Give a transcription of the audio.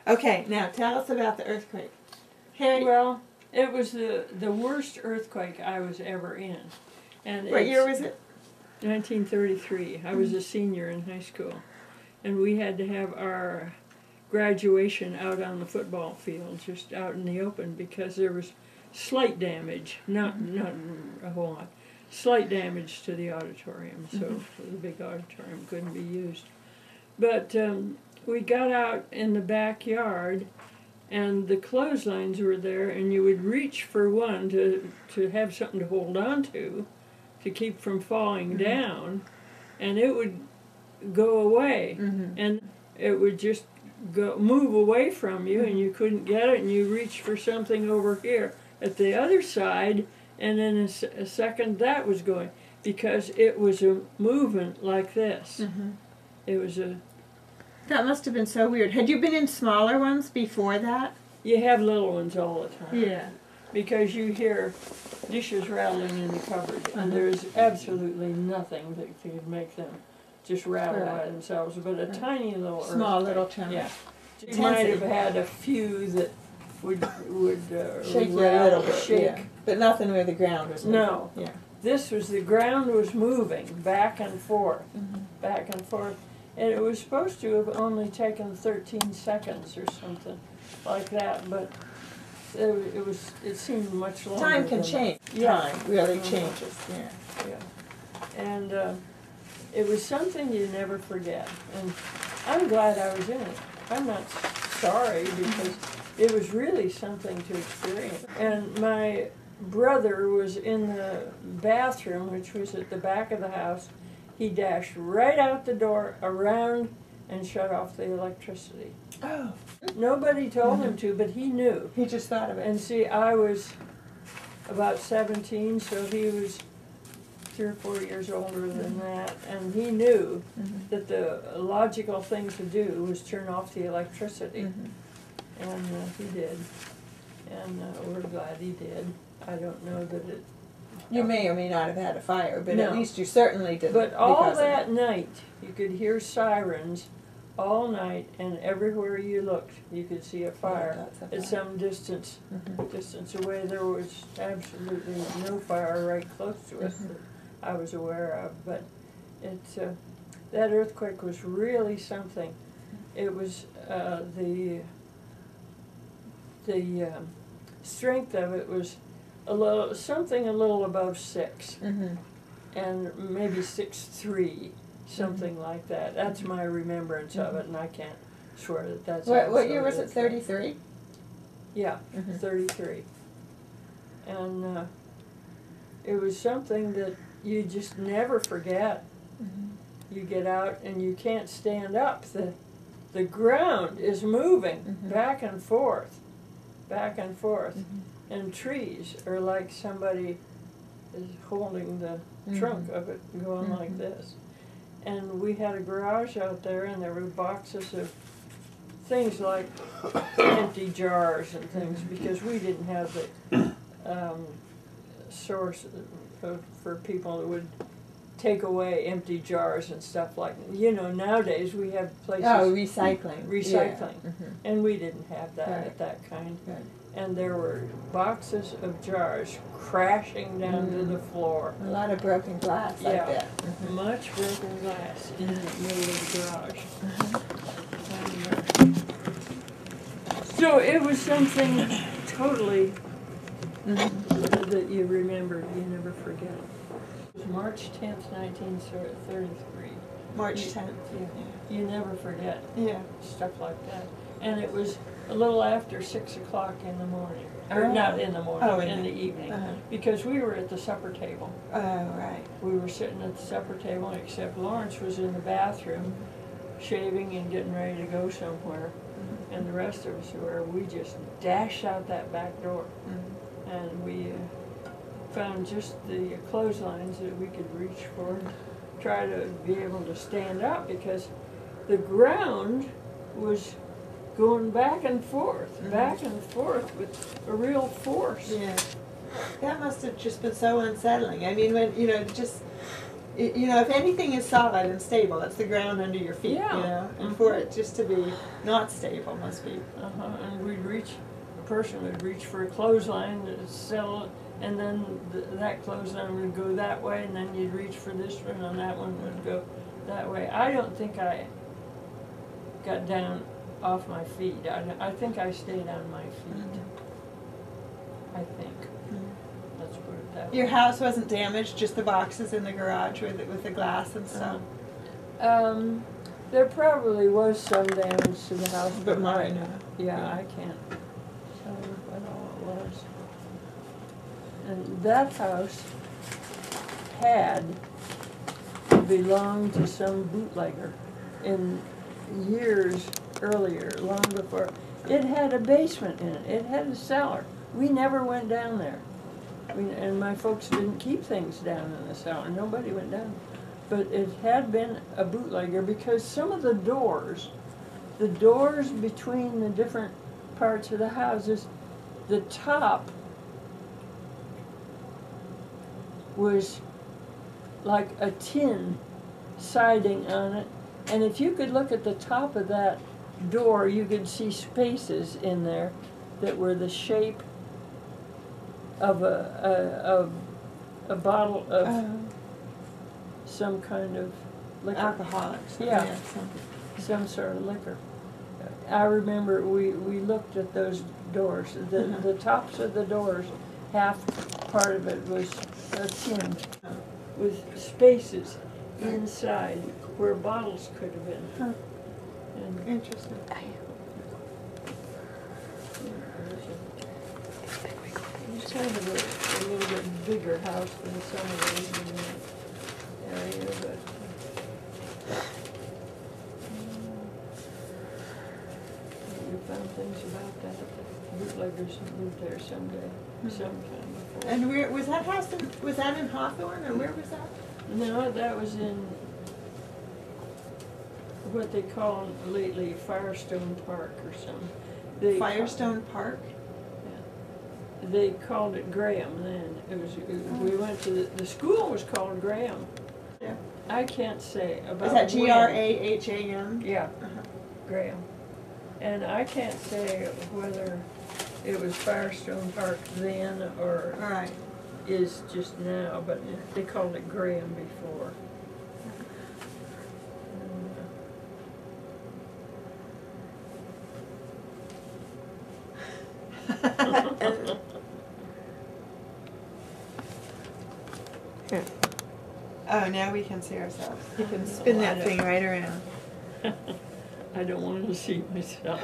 Okay, now tell us about the earthquake. Harry? Well, it was the worst earthquake I was ever in. And What year was it? 1933. I was a senior in high school. And we had to have our graduation out on the football field, just out in the open, because there was slight damage, not a whole lot, slight damage to the auditorium, so the big auditorium couldn't be used. But we got out in the backyard, and the clotheslines were there, and you would reach for one to have something to hold on to keep from falling down, and it would go away, and it would just move away from you, and you couldn't get it, and you reach for something over here at the other side, and then a second that was going, because it was a movement like this. It was a... That must have been so weird. Had you been in smaller ones before that? You have little ones all the time. Yeah. Because you hear dishes rattling in the cupboard, and there's absolutely nothing that could make them just rattle by themselves, but a tiny little small earthquake. little tremor. Yeah. You might have had a few that would shake you a little bit, shake. yeah. But nothing where the ground was moving. No. Yeah. This was, the ground was moving back and forth, back and forth. And it was supposed to have only taken 13 seconds or something like that, but it seemed much longer. Time can change. Yeah. Time really changes. Yeah. Yeah. And it was something you never forget. And I'm glad I was in it. I'm not sorry, because it was really something to experience. And my brother was in the bathroom, which was at the back of the house. He dashed right out the door, around, and shut off the electricity. Oh. Nobody told him to, but he knew. He just thought of it. And see, I was about 17, so he was 3 or 4 years older than that, and he knew that the logical thing to do was turn off the electricity. And he did. And we're glad he did. I don't know that it... You may or may not have had a fire, but No. at least you certainly didn't. But all that night, you could hear sirens all night, and everywhere you looked, you could see a fire at some distance away. There was absolutely no fire right close to us that I was aware of. But that earthquake was really something. It was the strength of it was something a little above 6, and maybe 6.3, something like that. That's my remembrance of it, and I can't swear that that's... What year was it, 33? Yeah, 33. And it was something that you just never forget. You get out and you can't stand up. The ground is moving back and forth, back and forth. And trees are like somebody is holding the trunk of it, going like this. And we had a garage out there, and there were boxes of things like empty jars and things, because we didn't have the source for people that would take away empty jars and stuff like that. You know, nowadays we have places... Oh, recycling. Recycling. And we didn't have that at that kind. And there were boxes of jars crashing down to the floor. A lot of broken glass like that. Much broken glass in the middle of the garage. So it was something totally that you remember, you never forget. It was March 10th, 1933. March 10th. You never forget stuff like that. And it was a little after 6 o'clock in the morning. Or not in the morning, in the evening. Because we were at the supper table. Oh, right. We were sitting at the supper table, except Lawrence was in the bathroom, shaving and getting ready to go somewhere. And the rest of us we just dashed out that back door. And we found just the clotheslines that we could reach for, try to be able to stand up, because the ground was going back and forth with a real force. Yeah. That must have just been so unsettling. I mean, when, just You know, if anything is solid and stable, it's the ground under your feet. Yeah. You know, and for it just to be not stable must be. And we'd reach, a person would reach for a clothesline to sell it, and then that clothesline would go that way, and then you'd reach for this one, and that one would go that way. I don't think I got down off my feet. I think I stayed on my feet. I think. Let's put it that way. Your house wasn't damaged, just the boxes in the garage with the glass and stuff. There probably was some damage to the house, But mine, I can't tell you what all it was. And that house had belonged to some bootlegger in years earlier, long before. It had a basement in it. It had a cellar. We never went down there. And my folks didn't keep things down in the cellar. Nobody went down. But it had been a bootlegger because some of the doors between the different parts of the houses, the top was like a tin siding on it. And if you could look at the top of that door, you could see spaces in there that were the shape of a bottle of some kind of liquor. Alcoholics. Yeah. Some sort of liquor. I remember we looked at those doors. The tops of the doors, half part of it was a tin with spaces inside where bottles could have been. Huh. And Interesting. It's kind of a little bit bigger house than some of those in that area, but we found things about that. Bootleggers lived there sometime before. And where was that house? Was that in Hawthorne, or where was that? No, that was in what they call lately Firestone Park or something. Firestone Park? They called it Graham then. We went to the school was called Graham. Yeah. I can't say about. Is that Graham? Yeah, Graham. And I can't say whether it was Firestone Park then or All right. is just now, but they called it Graham before. Oh, now we can see ourselves. You can spin that thing right around. I don't want to see myself.